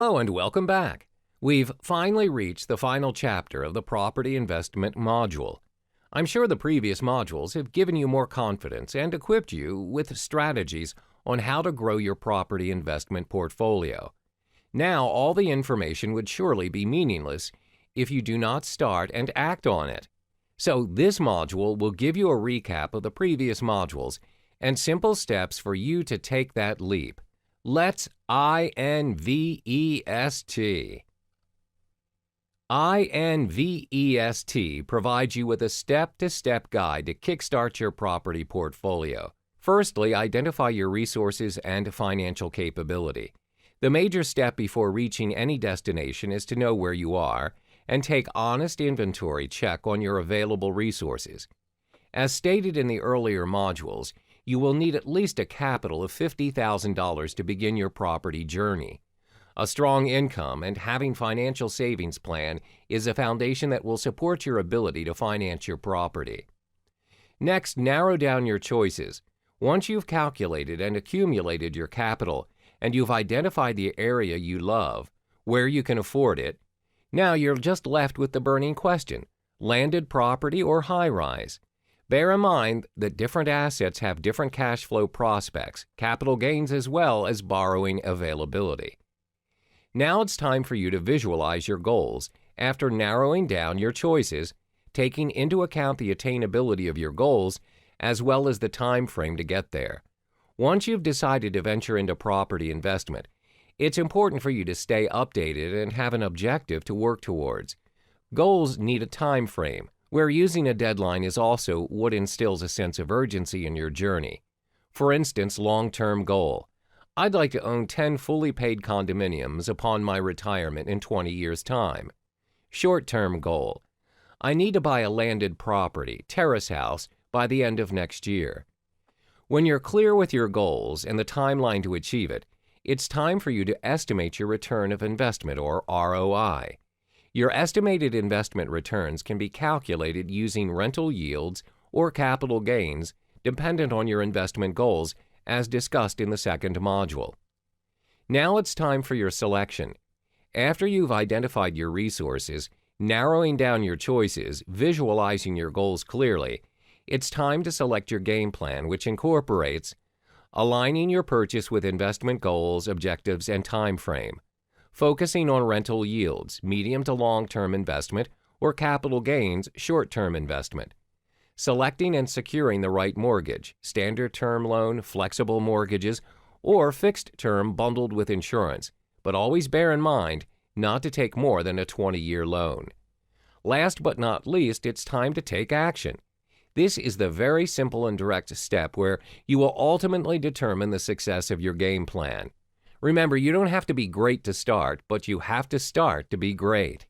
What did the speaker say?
Hello and welcome back. We've finally reached the final chapter of the property investment module. I'm sure the previous modules have given you more confidence and equipped you with strategies on how to grow your property investment portfolio. Now, all the information would surely be meaningless if you do not start and act on it. So this module will give you a recap of the previous modules and simple steps for you to take that leap. Let's INVEST. INVEST provides you with a step-to-step guide to kickstart your property portfolio. Firstly, identify your resources and financial capability. The major step before reaching any destination is to know where you are and take honest inventory check on your available resources. As stated in the earlier modules, you will need at least a capital of $50,000 to begin your property journey. A strong income and having financial savings plan is a foundation that will support your ability to finance your property. Next, narrow down your choices. Once you've calculated and accumulated your capital and you've identified the area you love, where you can afford it, now you're just left with the burning question: landed property or high-rise? Bear in mind that different assets have different cash flow prospects, capital gains, as well as borrowing availability. Now it's time for you to visualize your goals after narrowing down your choices, taking into account the attainability of your goals as well as the time frame to get there. Once you've decided to venture into property investment, it's important for you to stay updated and have an objective to work towards. Goals need a time frame, where using a deadline is also what instills a sense of urgency in your journey. For instance, long-term goal: I'd like to own 10 fully paid condominiums upon my retirement in 20 years' time. Short-term goal: I need to buy a landed property, terrace house, by the end of next year. When you're clear with your goals and the timeline to achieve it, it's time for you to estimate your return of investment, or ROI. Your estimated investment returns can be calculated using rental yields or capital gains dependent on your investment goals, as discussed in the second module. Now it's time for your selection. After you've identified your resources, narrowing down your choices, visualizing your goals clearly, it's time to select your game plan, which incorporates aligning your purchase with investment goals, objectives, and time frame, focusing on rental yields, medium to long-term investment, or capital gains, short-term investment, selecting and securing the right mortgage, standard term loan, flexible mortgages, or fixed term bundled with insurance, but always bear in mind not to take more than a 20-year loan. Last but not least, it's time to take action. This is the very simple and direct step where you will ultimately determine the success of your game plan. Remember, you don't have to be great to start, but you have to start to be great.